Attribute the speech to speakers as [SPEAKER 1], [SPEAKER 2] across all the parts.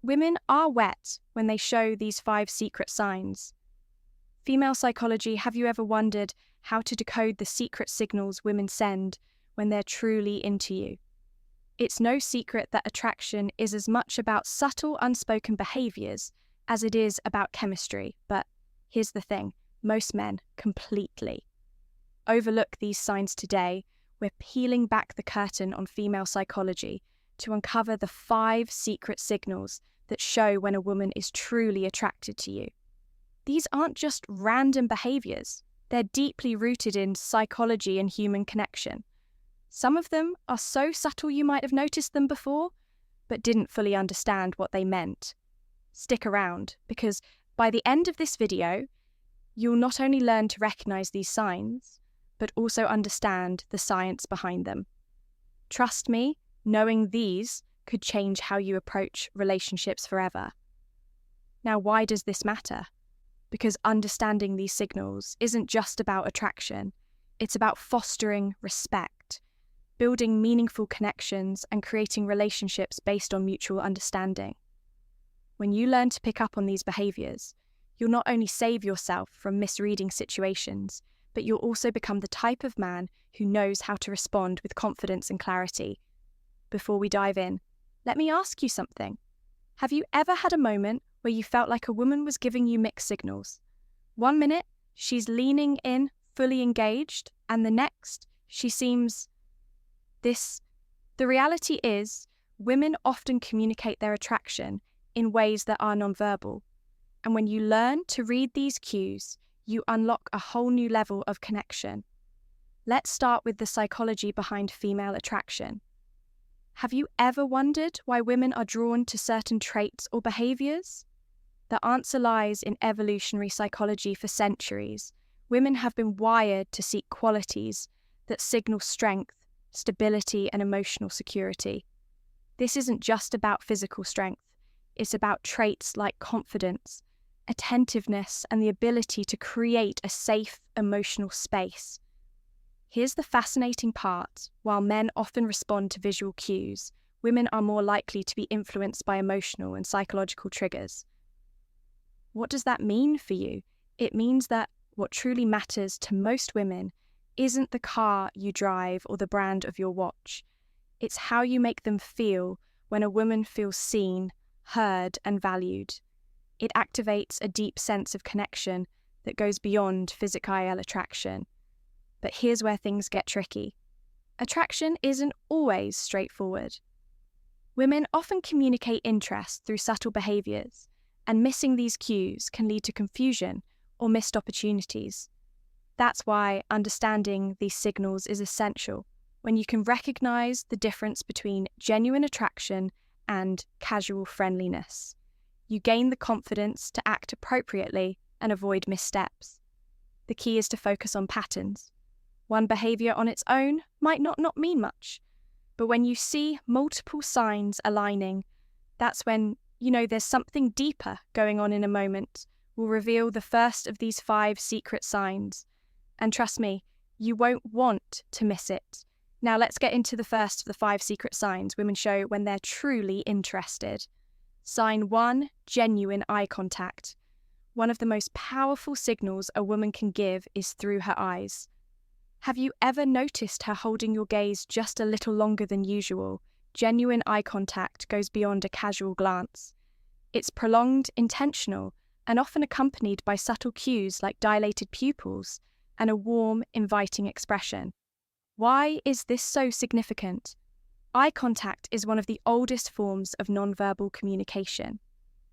[SPEAKER 1] Women are wet when they show these 5 secret signs. Female psychology, have you ever wondered how to decode the secret signals women send when they're truly into you? It's no secret that attraction is as much about subtle, unspoken behaviors as it is about chemistry, but here's the thing, most men completely overlook these signs today. We're peeling back the curtain on female psychology to uncover the 5 secret signals that show when a woman is truly attracted to you. These aren't just random behaviors, they're deeply rooted in psychology and human connection. Some of them are so subtle you might have noticed them before, but didn't fully understand what they meant. Stick around, because by the end of this video, you'll not only learn to recognize these signs, but also understand the science behind them. Trust me, knowing these could change how you approach relationships forever. Now, why does this matter? Because understanding these signals isn't just about attraction, it's about fostering respect, building meaningful connections, and creating relationships based on mutual understanding. When you learn to pick up on these behaviors, you'll not only save yourself from misreading situations, but you'll also become the type of man who knows how to respond with confidence and clarity. Before we dive in, let me ask you something. Have you ever had a moment where you felt like a woman was giving you mixed signals? 1 minute, she's leaning in, fully engaged, and the next, she seems this. The reality is, women often communicate their attraction in ways that are nonverbal. And when you learn to read these cues, you unlock a whole new level of connection. Let's start with the psychology behind female attraction. Have you ever wondered why women are drawn to certain traits or behaviors? The answer lies in evolutionary psychology. For centuries, women have been wired to seek qualities that signal strength, stability, and emotional security. This isn't just about physical strength, it's about traits like confidence, attentiveness, and the ability to create a safe emotional space. Here's the fascinating part. While men often respond to visual cues, women are more likely to be influenced by emotional and psychological triggers. What does that mean for you? It means that what truly matters to most women isn't the car you drive or the brand of your watch. It's how you make them feel when a woman feels seen, heard, and valued. It activates a deep sense of connection that goes beyond physical attraction. But here's where things get tricky. Attraction isn't always straightforward. Women often communicate interest through subtle behaviors, and missing these cues can lead to confusion or missed opportunities. That's why understanding these signals is essential. When you can recognize the difference between genuine attraction and casual friendliness, you gain the confidence to act appropriately and avoid missteps. The key is to focus on patterns. One behavior on its own might not mean much, but when you see multiple signs aligning, that's when you know there's something deeper going on. In a moment, we'll reveal the first of these 5 secret signs. And trust me, you won't want to miss it. Now let's get into the first of the 5 secret signs women show when they're truly interested. Sign 1, genuine eye contact. One of the most powerful signals a woman can give is through her eyes. Have you ever noticed her holding your gaze just a little longer than usual? Genuine eye contact goes beyond a casual glance. It's prolonged, intentional, and often accompanied by subtle cues like dilated pupils and a warm, inviting expression. Why is this so significant? Eye contact is one of the oldest forms of nonverbal communication.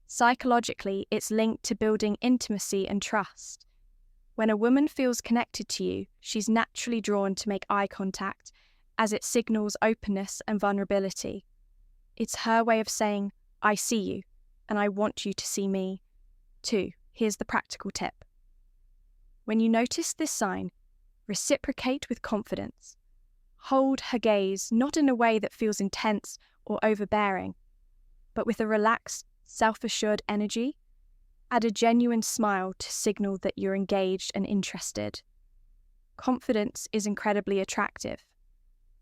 [SPEAKER 1] Psychologically, it's linked to building intimacy and trust. When a woman feels connected to you, she's naturally drawn to make eye contact, as it signals openness and vulnerability. It's her way of saying, I see you, and I want you to see me. 2. Here's the practical tip. When you notice this sign, reciprocate with confidence. Hold her gaze, not in a way that feels intense or overbearing, but with a relaxed, self-assured energy. Add a genuine smile to signal that you're engaged and interested. Confidence is incredibly attractive,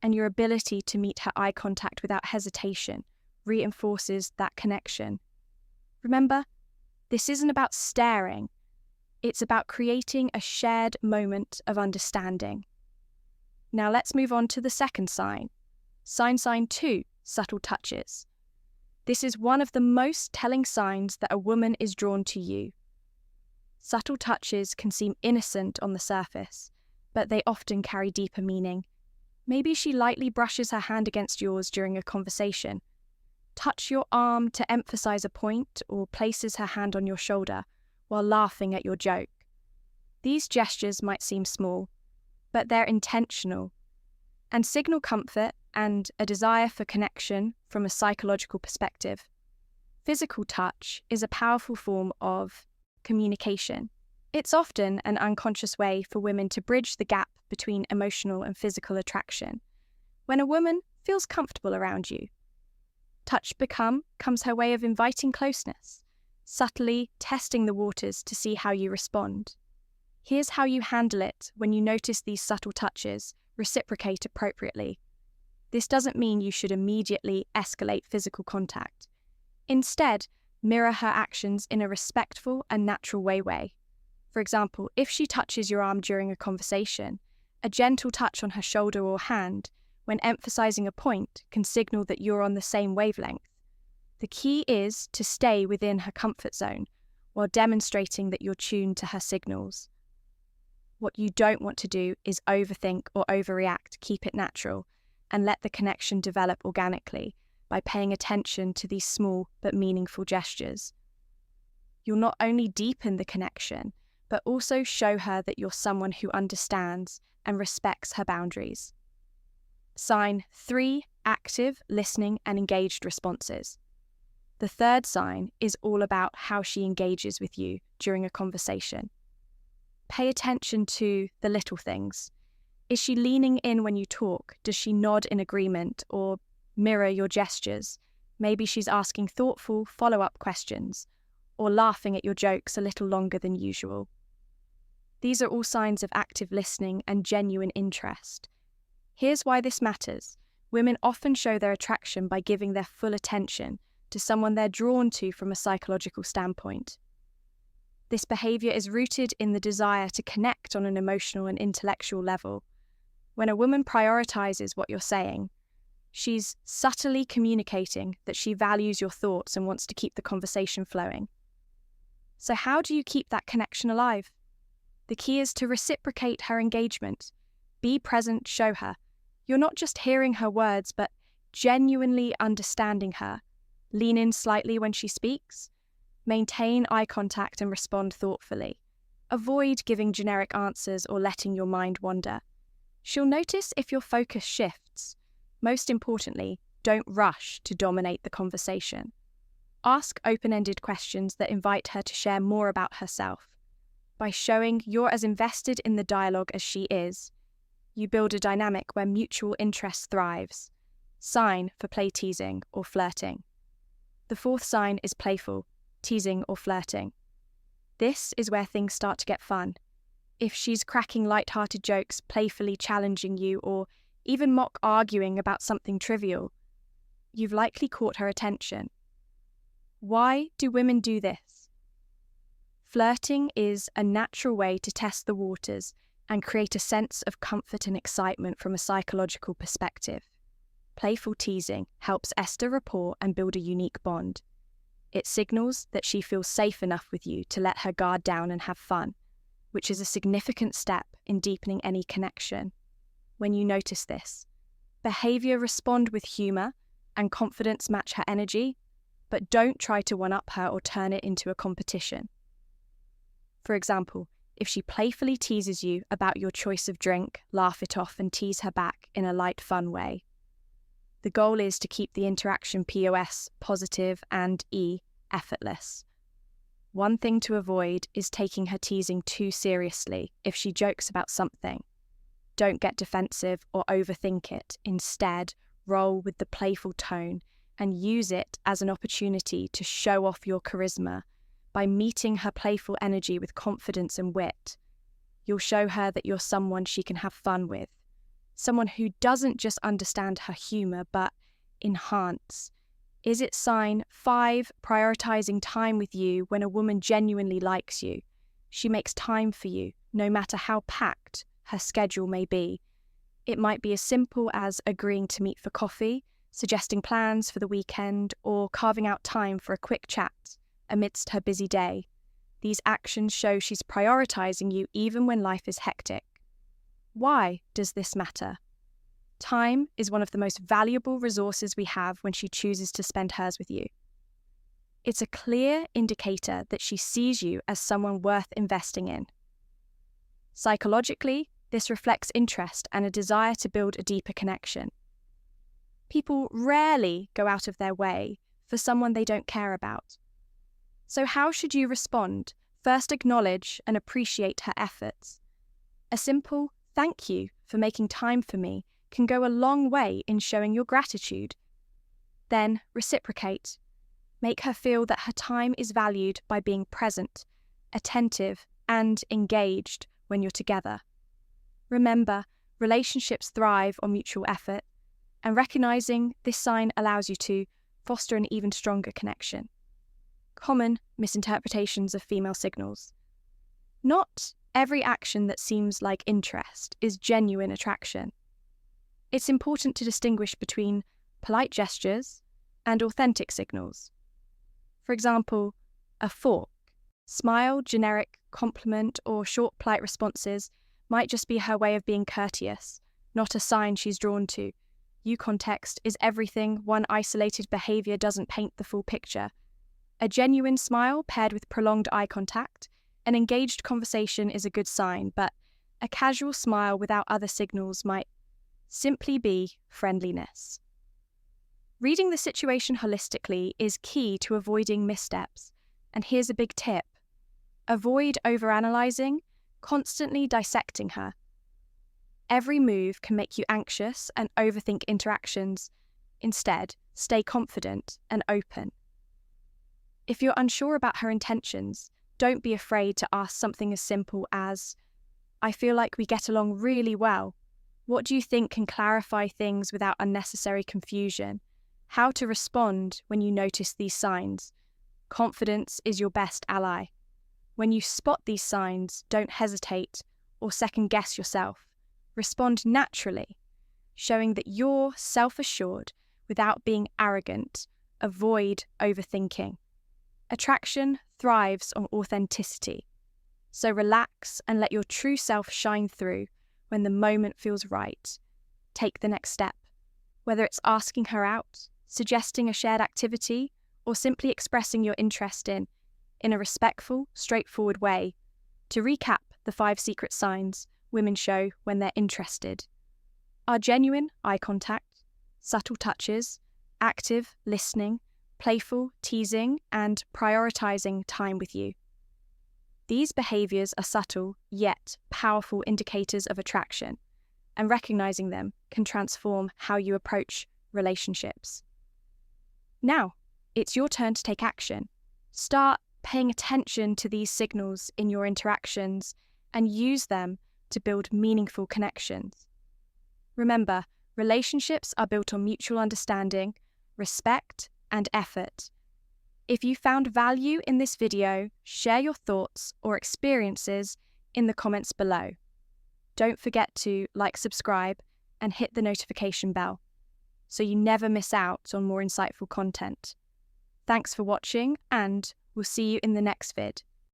[SPEAKER 1] and your ability to meet her eye contact without hesitation reinforces that connection. Remember, this isn't about staring. It's about creating a shared moment of understanding. Now let's move on to the second sign. Sign 2, subtle touches. This is one of the most telling signs that a woman is drawn to you. Subtle touches can seem innocent on the surface, but they often carry deeper meaning. Maybe she lightly brushes her hand against yours during a conversation, touch your arm to emphasize a point, or places her hand on your shoulder while laughing at your joke. These gestures might seem small, but they're intentional and signal comfort and a desire for connection from a psychological perspective. Physical touch is a powerful form of communication. It's often an unconscious way for women to bridge the gap between emotional and physical attraction. When a woman feels comfortable around you, touch becomes her way of inviting closeness, subtly testing the waters to see how you respond. Here's how you handle it when you notice these subtle touches. Reciprocate appropriately. This doesn't mean you should immediately escalate physical contact. Instead, mirror her actions in a respectful and natural way. For example, if she touches your arm during a conversation, a gentle touch on her shoulder or hand, when emphasizing a point, can signal that you're on the same wavelength. The key is to stay within her comfort zone while demonstrating that you're tuned to her signals. What you don't want to do is overthink or overreact. Keep it natural and let the connection develop organically by paying attention to these small but meaningful gestures. You'll not only deepen the connection, but also show her that you're someone who understands and respects her boundaries. Sign 3, active, listening, and engaged responses. The third sign is all about how she engages with you during a conversation. Pay attention to the little things. Is she leaning in when you talk? Does she nod in agreement or mirror your gestures? Maybe she's asking thoughtful follow-up questions or laughing at your jokes a little longer than usual. These are all signs of active listening and genuine interest. Here's why this matters. Women often show their attraction by giving their full attention to someone they're drawn to from a psychological standpoint. This behavior is rooted in the desire to connect on an emotional and intellectual level. When a woman prioritizes what you're saying, she's subtly communicating that she values your thoughts and wants to keep the conversation flowing. So how do you keep that connection alive? The key is to reciprocate her engagement. Be present, show her. You're not just hearing her words, but genuinely understanding her. Lean in slightly when she speaks. Maintain eye contact and respond thoughtfully. Avoid giving generic answers or letting your mind wander. She'll notice if your focus shifts. Most importantly, don't rush to dominate the conversation. Ask open-ended questions that invite her to share more about herself. By showing you're as invested in the dialogue as she is, you build a dynamic where mutual interest thrives. Sign for play teasing or flirting. The fourth sign is playful, teasing or flirting. This is where things start to get fun. If she's cracking light-hearted jokes, playfully challenging you, or even mock arguing about something trivial, you've likely caught her attention. Why do women do this? Flirting is a natural way to test the waters and create a sense of comfort and excitement from a psychological perspective. Playful teasing helps establish rapport and build a unique bond. It signals that she feels safe enough with you to let her guard down and have fun, which is a significant step in deepening any connection. When you notice this, behavior respond with humor and confidence match her energy, but don't try to one-up her or turn it into a competition. For example, if she playfully teases you about your choice of drink, laugh it off and tease her back in a light, fun way. The goal is to keep the interaction POS, positive, and effortless. One thing to avoid is taking her teasing too seriously. If she jokes about something, don't get defensive or overthink it. Instead, roll with the playful tone and use it as an opportunity to show off your charisma. By meeting her playful energy with confidence and wit, you'll show her that you're someone she can have fun with. Someone who doesn't just understand her humor, but enhance. Is it sign 5 prioritizing time with you when a woman genuinely likes you? She makes time for you, no matter how packed her schedule may be. It might be as simple as agreeing to meet for coffee, suggesting plans for the weekend, or carving out time for a quick chat amidst her busy day. These actions show she's prioritizing you even when life is hectic. Why does this matter? Time is one of the most valuable resources we have when she chooses to spend hers with you. It's a clear indicator that she sees you as someone worth investing in. Psychologically, this reflects interest and a desire to build a deeper connection. People rarely go out of their way for someone they don't care about. So how should you respond? First, acknowledge and appreciate her efforts. A simple "thank you for making time for me" can go a long way in showing your gratitude. Then, reciprocate. Make her feel that her time is valued by being present, attentive, and engaged when you're together. Remember, relationships thrive on mutual effort, and recognizing this sign allows you to foster an even stronger connection. Common misinterpretations of female signals. Not every action that seems like interest is genuine attraction. It's important to distinguish between polite gestures and authentic signals. For example, a fork, smile, generic compliment, or short polite responses might just be her way of being courteous, not a sign she's drawn to. Context is everything. One isolated behavior doesn't paint the full picture. A genuine smile paired with prolonged eye contact, an engaged conversation is a good sign, but a casual smile without other signals might simply be friendliness. Reading the situation holistically is key to avoiding missteps, and here's a big tip. Avoid overanalyzing, constantly dissecting her. Every move can make you anxious and overthink interactions. Instead, stay confident and open. If you're unsure about her intentions, don't be afraid to ask something as simple as, "I feel like we get along really well. What do you think can clarify things without unnecessary confusion?" How to respond when you notice these signs. Confidence is your best ally. When you spot these signs, don't hesitate or second-guess yourself. Respond naturally, showing that you're self-assured without being arrogant. Avoid overthinking. Attraction thrives on authenticity, so relax and let your true self shine through when the moment feels right. Take the next step, whether it's asking her out, suggesting a shared activity, or simply expressing your interest in a respectful, straightforward way. To recap the 5 secret signs women show when they're interested are genuine eye contact, subtle touches, active listening, playful teasing, and prioritizing time with you. These behaviors are subtle yet powerful indicators of attraction, and recognizing them can transform how you approach relationships. Now, it's your turn to take action. Start paying attention to these signals in your interactions and use them to build meaningful connections. Remember, relationships are built on mutual understanding, respect, and effort. If you found value in this video, share your thoughts or experiences in the comments below. Don't forget to like, subscribe, and hit the notification bell so you never miss out on more insightful content. Thanks for watching, and we'll see you in the next vid.